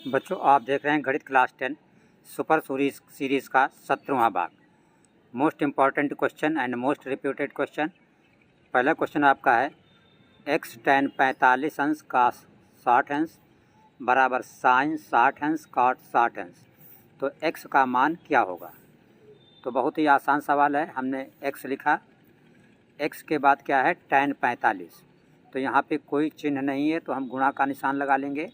बच्चों, आप देख रहे हैं गणित क्लास 10 सुपर सीरीज़ का 17वां भाग। Most important question and most repeated question. पहला क्वेश्चन आपका है x tan 45 अंश का 60 अंश बराबर साइन 60 अंश कॉट 60 अंश, तो x का मान क्या होगा। तो बहुत ही आसान सवाल है। हमने x लिखा, x के बाद क्या है tan 45, तो यहाँ पे कोई चिन्ह नहीं है तो हम गुणा का निशान लगा लेंगे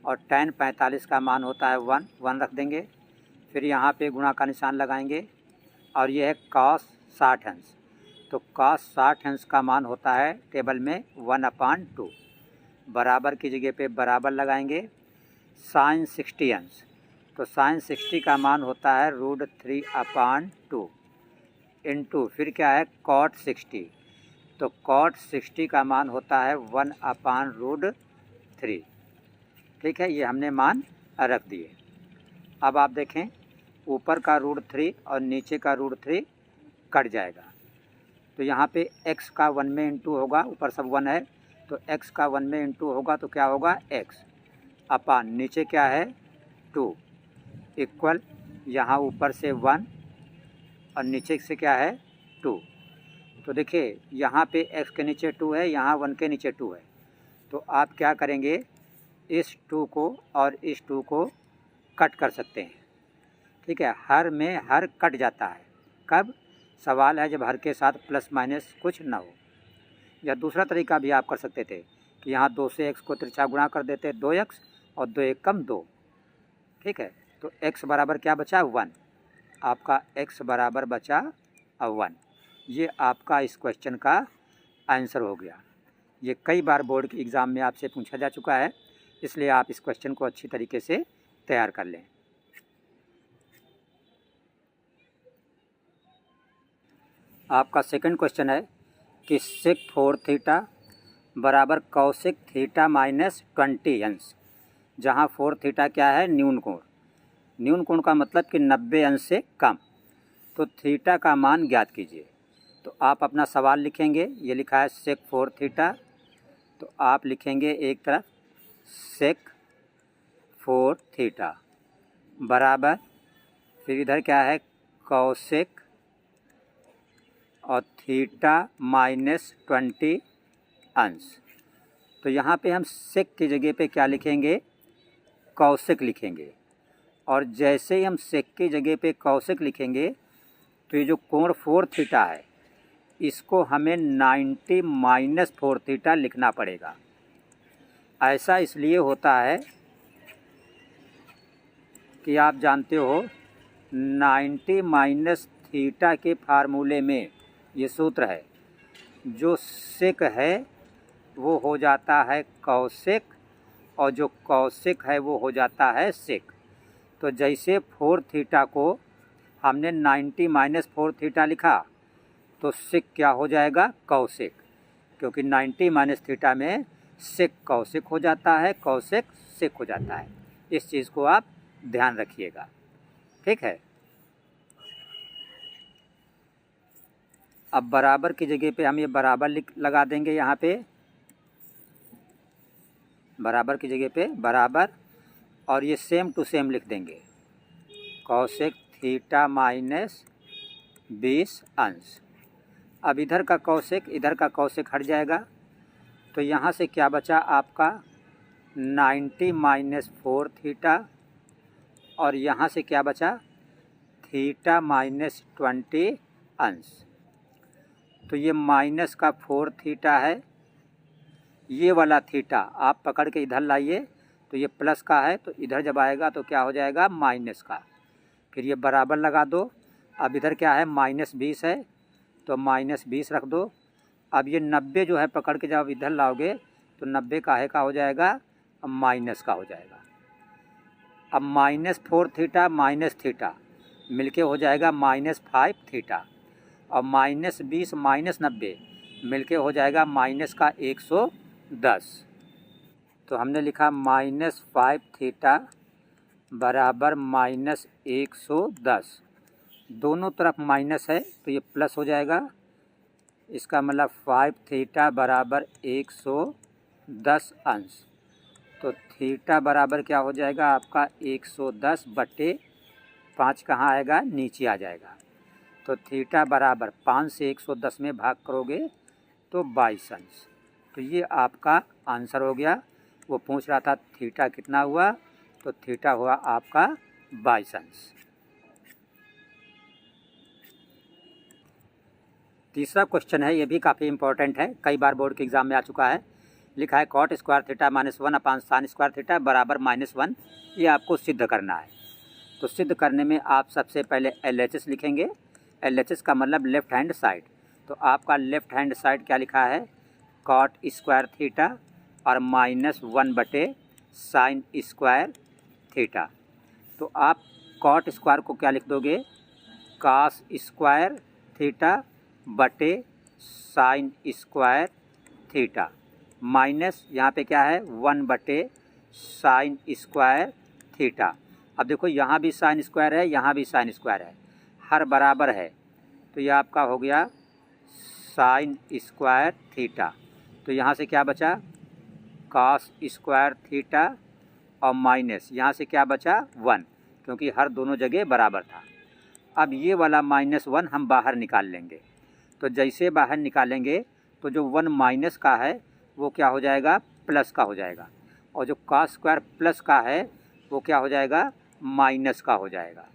और tan 45 का मान होता है 1 रख देंगे। फिर यहाँ पे गुणा का निशान लगाएंगे और ये है cos 60 अंश, तो cos 60 अंश का मान होता है टेबल में 1/2। बराबर की जगह पे बराबर लगाएंगे। sin 60 अंश, तो sin 60 का मान होता है √3/2 इंटू फिर क्या है cot 60, तो cot 60 का मान होता है 1/√3। ठीक है, ये हमने मान रख दिए। अब आप देखें ऊपर का √3 और नीचे का √3 कट जाएगा, तो यहाँ पे x का 1 में इंटू होगा, ऊपर सब 1 है तो x का 1 में इंटू होगा तो क्या होगा x अपान नीचे क्या है 2 इक्वल यहाँ ऊपर से 1 और नीचे से क्या है 2। तो देखिए यहाँ पे x के नीचे 2 है, यहाँ 1 के नीचे 2 है, तो आप क्या करेंगे इस 2 को और इस 2 को कट कर सकते हैं। ठीक है, हर में हर कट जाता है। कब? सवाल है जब हर के साथ प्लस माइनस कुछ ना हो। या दूसरा तरीका भी आप कर सकते थे कि यहाँ 2 से x को तिरछा गुणा कर देते 2x और 2 1 कम 2। ठीक है, तो x बराबर क्या बचा 1, आपका x बराबर बचा 1। ये आपका इस क्वेश्चन का आंसर हो गया। ये कई बार बोर्ड के एग्ज़ाम में आपसे पूछा जा चुका है, इसलिए आप इस क्वेश्चन को अच्छी तरीके से तैयार कर लें। आपका सेकंड क्वेश्चन है कि sec 4 थीटा बराबर cosec थीटा माइनस 20 अंश, जहाँ 4 थीटा क्या है न्यून कोण। न्यून कोण का मतलब कि 90 अंश से कम। तो थीटा का मान ज्ञात कीजिए। तो आप अपना सवाल लिखेंगे, ये लिखा है sec 4 थीटा, तो आप लिखेंगे एक तरफ sec 4 थीटा बराबर फिर इधर क्या है cosec और थीटा माइनस 20 अंश। तो यहाँ पे हम सेक की जगह पे क्या लिखेंगे कौशिक लिखेंगे, और जैसे ही हम सेक की जगह पे कौशिक लिखेंगे तो ये जो कोण 4 थीटा है इसको हमें 90 माइनस 4 थीटा लिखना पड़ेगा। ऐसा इसलिए होता है कि आप जानते हो 90 माइनस थीटा के फार्मूले में ये सूत्र है, जो सेक है वो हो जाता है कौशिक और जो कौशिक है वो हो जाता है सेक। तो जैसे 4 थीटा को हमने 90 माइनस 4 थीटा लिखा तो सेक क्या हो जाएगा कौशिक, क्योंकि 90 माइनस थीटा में सेक कौशिक हो जाता है, कौशिक सेक हो जाता है। इस चीज़ को आप ध्यान रखिएगा। ठीक है, अब बराबर की जगह पे हम ये बराबर लगा देंगे। यहाँ पे बराबर की जगह पे बराबर और ये सेम टू सेम लिख देंगे कौशिक थीटा माइनस 20 अंश। अब इधर का कौशिक इधर का कौशिक हट जाएगा, तो यहाँ से क्या बचा आपका 90 माइनस 4 थीटा और यहाँ से क्या बचा थीटा माइनस 20 अंश। तो ये माइनस का 4 थीटा है, ये वाला थीटा आप पकड़ के इधर लाइए तो ये प्लस का है, तो इधर जब आएगा तो क्या हो जाएगा माइनस का। फिर ये बराबर लगा दो। अब इधर क्या है माइनस 20 है तो माइनस 20 रख दो। अब ये 90 जो है पकड़ के जब इधर लाओगे तो 90 काहे का हो जाएगा अब माइनस का हो जाएगा। अब माइनस 4 थीटा माइनस थीटा मिलके हो जाएगा माइनस 5 थीटा और माइनस 20 माइनस 90 मिलके हो जाएगा माइनस का 110। तो हमने लिखा माइनस 5 थीटा बराबर माइनस 110। दोनों तरफ माइनस है तो ये प्लस हो जाएगा, इसका मतलब 5 थीटा बराबर 110 अंश। तो थीटा बराबर क्या हो जाएगा आपका 110/5 कहाँ आएगा, नीचे आ जाएगा। तो थीटा बराबर 5 से 110 में भाग करोगे तो 22 अंश। तो ये आपका आंसर हो गया। वो पूछ रहा था थीटा कितना हुआ, तो थीटा हुआ आपका 22 अंश। तीसरा क्वेश्चन है, ये भी काफ़ी इंपॉर्टेंट है, कई बार बोर्ड के एग्जाम में आ चुका है। लिखा है cot square theta -1 upon sine square theta बराबर -1। ये आपको सिद्ध करना है। तो सिद्ध करने में आप सबसे पहले LHS लिखेंगे। LHS का मतलब लेफ्ट हैंड साइड। तो आपका लेफ्ट हैंड साइड क्या लिखा है, कॉट स्क्वायर थीटा और -1/साइन स्क्वायर थीटा। तो आप कॉट स्क्वायर को क्या लिख दोगे, कॉस स्क्वायर थीटा बटे साइन स्क्वायर थीटा, माइनस यहाँ पे क्या है 1/साइन स्क्वायर थीटा। अब देखो यहाँ भी साइन स्क्वायर है, यहाँ भी साइन स्क्वायर है, हर बराबर है। तो यह आपका हो गया साइन स्क्वायर थीटा। तो यहाँ से क्या बचा, कॉस स्क्वायर थीटा और माइनस यहाँ से क्या बचा 1, क्योंकि हर दोनों जगह बराबर था। अब ये वाला -1 हम बाहर निकाल लेंगे। तो जैसे बाहर निकालेंगे तो जो 1 माइनस का है वो क्या हो जाएगा, प्लस का हो जाएगा, और जो कॉस स्क्वायर प्लस का है वो क्या हो जाएगा, माइनस का हो जाएगा।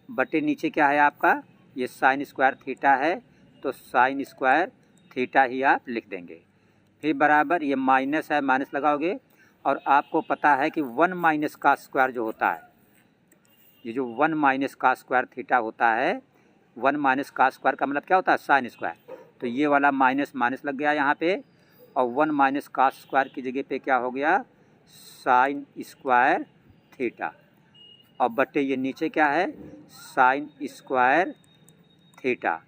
बटे नीचे क्या है आपका, ये साइन स्क्वायर थीटा है, तो साइन स्क्वायर थीटा ही आप लिख देंगे। फिर बराबर ये माइनस है, माइनस लगाओगे, और आपको पता है कि 1 माइनस का स्क्वायर जो होता है, ये जो 1 माइनस का स्क्वायर थीटा होता है, 1 माइनस का स्क्वायर का मतलब क्या होता है, साइन स्क्वायर। तो ये वाला माइनस माइनस लग गया यहाँ पे, और 1 माइनस का स्क्वायर की जगह पे क्या हो गया, साइन स्क्वायर थीटा, और बटे ये नीचे क्या है, साइन स्क्वायर थीटा।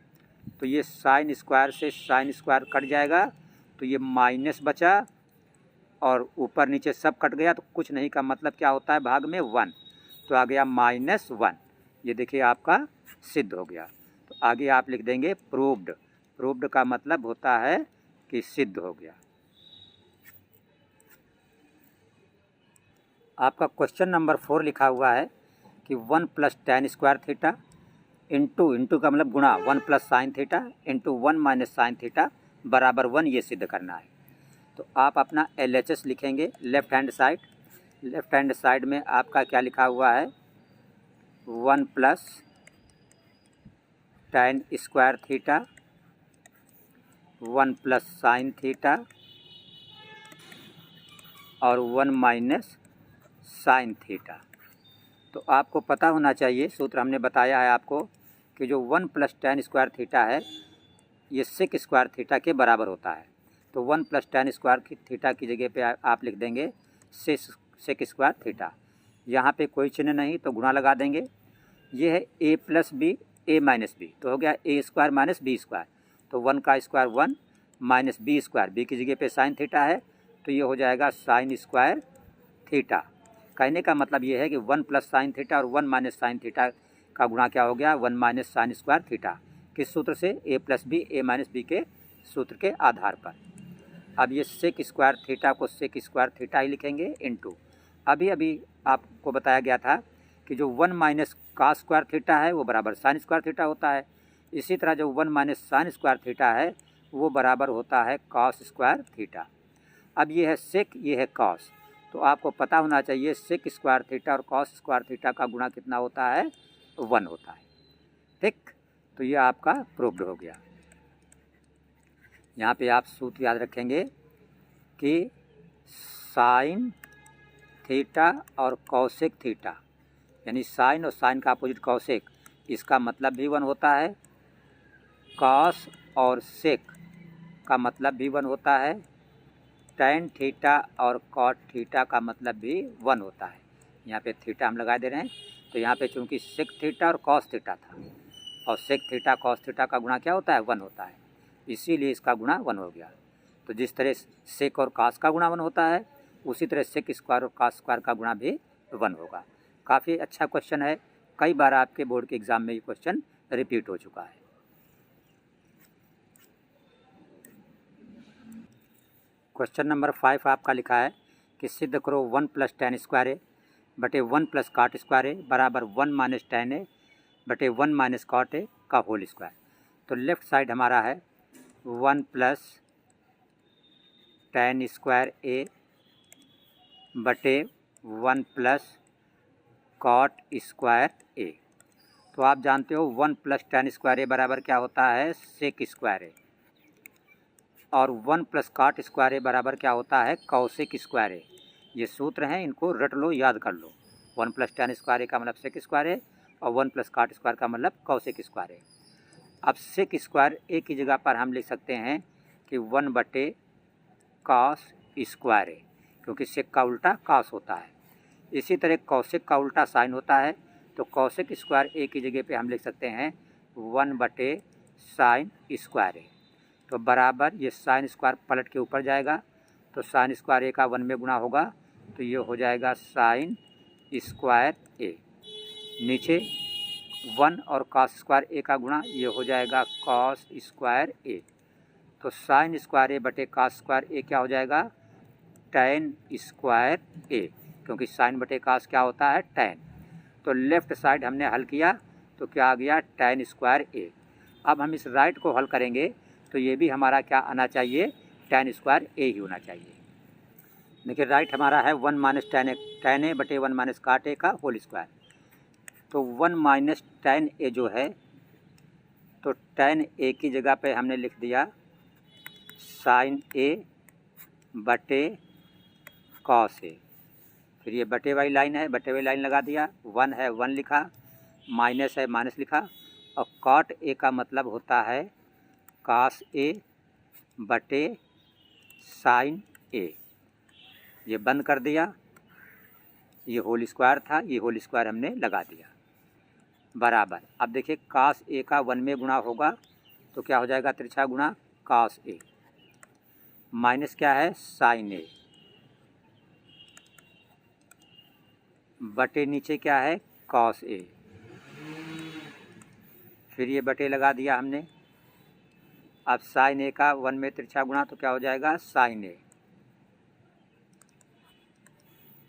तो ये साइन स्क्वायर से साइन स्क्वायर कट जाएगा, तो ये माइनस बचा, और ऊपर नीचे सब कट गया, तो कुछ नहीं का मतलब क्या होता है भाग में 1, तो आ गया -1। ये देखिए आपका सिद्ध हो गया। तो आगे आप लिख देंगे प्रूव्ड। प्रूव्ड का मतलब होता है कि सिद्ध हो गया। आपका क्वेश्चन नंबर 4 लिखा हुआ है कि 1 + tan स्क्वायर थीटा इंटू का मतलब गुणा 1 + sine theta into 1 - sine theta बराबर 1, ये सिद्ध करना है। तो आप अपना LHS लिखेंगे left hand side. Left hand side में आपका क्या लिखा हुआ है, 1 + tan square theta 1 + sine theta और 1 - साइन थीटा। तो आपको पता होना चाहिए, सूत्र हमने बताया है आपको कि जो 1 + tan स्क्वायर थीटा है ये सेक स्क्वायर थीटा के बराबर होता है। तो 1 + tan स्क्वायर थीटा की जगह पे आप लिख देंगे सेक स्क्वायर थीटा। यहाँ पे कोई चिन्ह नहीं तो गुणा लगा देंगे। ये है a + b a - b, तो हो गया a² - b²। तो 1 का square 1 minus b square, b की जगह पे साइन थीटा है, तो ये हो जाएगा साइन स्क्वायर थीटा। कहने का मतलब ये है कि 1 + साइन थीटा और 1 - साइन थीटा का गुणा क्या हो गया, 1 - साइन स्क्वायर थीटा। किस सूत्र से, a + b a - b के सूत्र के आधार पर। अब ये सेक स्क्वायर थीटा को सेक स्क्वायर थीटा ही लिखेंगे इंटू, अभी आपको बताया गया था कि जो 1 - कॉस स्क्वायर थीटा है वो बराबर साइन स्क्वायर थीटा होता है। इसी तरह जो 1 - साइन स्क्वायर थीटा है वो बराबर होता है कॉस स्क्वायर थीटा। अब ये है सेक, ये है कॉस, तो आपको पता होना चाहिए सेक स्क्वायर थीटा और कॉस स्क्वायर थीटा का गुणा कितना होता है, 1 होता है। ठीक, तो ये आपका प्रूव्ड हो गया। यहाँ पे आप सूत्र याद रखेंगे कि साइन थीटा और कॉसेक थीटा, यानी साइन और साइन का अपोजिट कॉसेक, इसका मतलब भी 1 होता है। कॉस और सेक का मतलब भी 1 होता है। टैन थीटा और कॉट थीटा का मतलब भी 1 होता है। यहाँ पे थीटा हम लगा दे रहे हैं, तो यहाँ पे चूँकि सेक थीटा और कॉस थीटा था, और सेक थीटा कॉस थीटा का गुणा क्या होता है, 1 होता है, इसीलिए इसका गुणा 1 हो गया। तो जिस तरह सेक और कॉस का गुणा 1 होता है, उसी तरह सेक स्क्वायर और कॉस स्क्वायर का गुणा भी 1 होगा। काफ़ी अच्छा क्वेश्चन है, कई बार आपके बोर्ड के एग्ज़ाम में ये क्वेश्चन रिपीट हो चुका है। क्वेश्चन नंबर 5 आपका लिखा है कि सिद्ध करो 1 प्लस टेन स्क्वायर ए बटे 1 प्लस कॉट स्क्वायर ए बराबर 1 माइनस टेन ए बटे 1 माइनस कॉट ए का होल स्क्वायर। तो लेफ्ट साइड हमारा है 1 प्लस टेन स्क्वायर ए बटे 1 प्लस कॉट स्क्वायर ए। तो आप जानते हो 1 प्लस टेन स्क्वायर ए बराबर क्या होता है सेक स्क्वायर ए, और 1 प्लस कॉट स्क्वायर ए बराबर क्या होता है कौसेक स्क्वायर ए। ये सूत्र हैं, इनको रट लो, याद कर लो। 1 प्लस टेन स्क्वायर ए का मतलब सेक स्क्वायर ए और 1 प्लस कॉट स्क्वायर का मतलब कौसेक स्क्वायर ए। अब सेक स्क्वायर ए की जगह पर हम लिख सकते हैं कि 1 बटे कॉस स्क्वायर ए, क्योंकि सेक का उल्टा कॉस होता है। इसी तरह कौसेक का उल्टा साइन होता है, तो कौसेक स्क्वायर ए की जगह पे हम लिख सकते हैं 1 बटे साइन स्क्वायर ए। तो बराबर ये साइन स्क्वायर पलट के ऊपर जाएगा, तो साइन स्क्वायर ए का 1 में गुणा होगा, तो ये हो जाएगा साइन स्क्वायर ए। नीचे 1 और कॉस स्क्वायर ए का गुणा, ये हो जाएगा कॉस स्क्वायर ए। तो साइन स्क्वायर ए बटे कॉस स्क्वायर ए क्या हो जाएगा टैन स्क्वायर ए, क्योंकि साइन बटे कॉस क्या होता है टैन। तो लेफ़्ट साइड हमने हल किया तो क्या आ गया टैन स्क्वायर ए। अब हम इस राइट को हल करेंगे तो ये भी हमारा क्या आना चाहिए टैन स्क्वायर ए ही होना चाहिए। देखिए राइट हमारा है 1 माइनस टैन ए बटे 1 माइनस कॉट ए का होल स्क्वायर। तो 1 माइनस टैन ए जो है, तो टैन ए की जगह पे हमने लिख दिया साइन ए बटे कॉस ए। फिर ये बटे वाली लाइन है, बटे वाली लाइन लगा दिया, 1 है 1 लिखा, माइनस है माइनस लिखा, और कॉट ए का मतलब होता है कॉस ए बटे साइन ए। ये बंद कर दिया, ये होल स्क्वायर था, ये होल स्क्वायर हमने लगा दिया बराबर। अब देखिए कॉस ए का 1 में गुणा होगा तो क्या हो जाएगा तिरछा गुणा कॉस ए, माइनस क्या है साइन ए, बटे नीचे क्या है कॉस ए। फिर ये बटे लगा दिया हमने। अब साइन ए का 1 में तिरछा गुणा तो क्या हो जाएगा sign A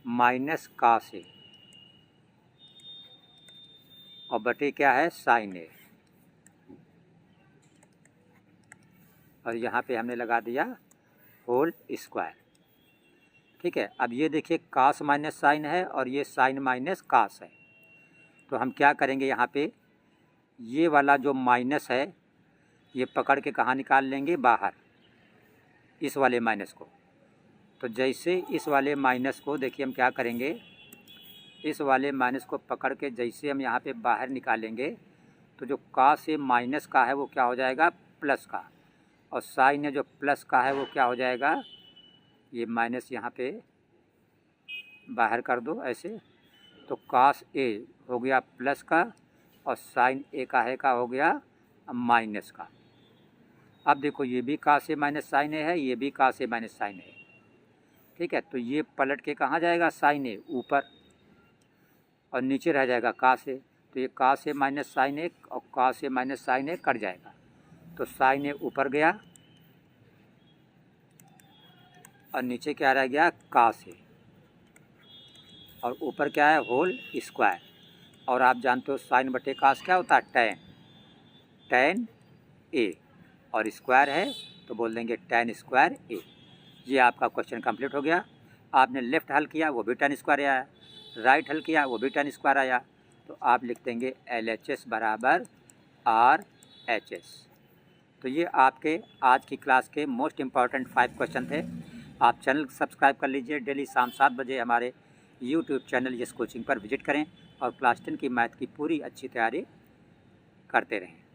minus cos A, और बटे क्या है साइन ए, और यहाँ पे हमने लगा दिया होल स्क्वायर। ठीक है, अब ये देखिए कॉस माइनस साइन है और ये साइन माइनस कॉस है। तो हम क्या करेंगे यहाँ पे ये वाला जो माइनस है ये पकड़ के कहाँ निकाल लेंगे बाहर, इस वाले माइनस को। तो जैसे इस वाले माइनस को देखिए हम क्या करेंगे, इस वाले माइनस को पकड़ के जैसे हम यहाँ पे बाहर निकालेंगे तो जो कॉस ए माइनस का है वो क्या हो जाएगा प्लस का, और साइन ए जो प्लस का है वो क्या हो जाएगा, ये माइनस यहाँ पे बाहर कर दो ऐसे, तो कॉस ए हो गया प्लस का और साइन ए का है का हो गया माइनस का। अब देखो ये भी कॉस ए माइनस साइन ए है, ये भी कॉस ए माइनस साइन ए। ठीक है, तो ये पलट के कहाँ जाएगा साइन ए ऊपर, और नीचे रह जाएगा कॉस ए। तो ये कॉस ए माइनस साइन ए और cos A minus sign A cut जाएगा, तो साइन ए ऊपर गया और नीचे क्या रह गया कॉस ए, और ऊपर क्या है होल स्क्वायर। और आप जानते हो साइन बटे कॉस क्या होता है टैन, टैन ए, और स्क्वायर है तो बोल देंगे टैन स्क्वायर ए। ये आपका क्वेश्चन कंप्लीट हो गया। आपने लेफ़्ट हल किया वो भी टैन स्क्वायर आया, राइट हल किया वो भी टैन स्क्वायर आया, तो आप लिख देंगे LHS बराबर RHS। तो ये आपके आज की क्लास के मोस्ट इम्पॉर्टेंट 5 क्वेश्चन थे। आप चैनल सब्सक्राइब कर लीजिए, डेली शाम 7 बजे हमारे YouTube चैनल यस कोचिंग पर विजिट करें और क्लास 10 की मैथ की पूरी अच्छी तैयारी करते रहें।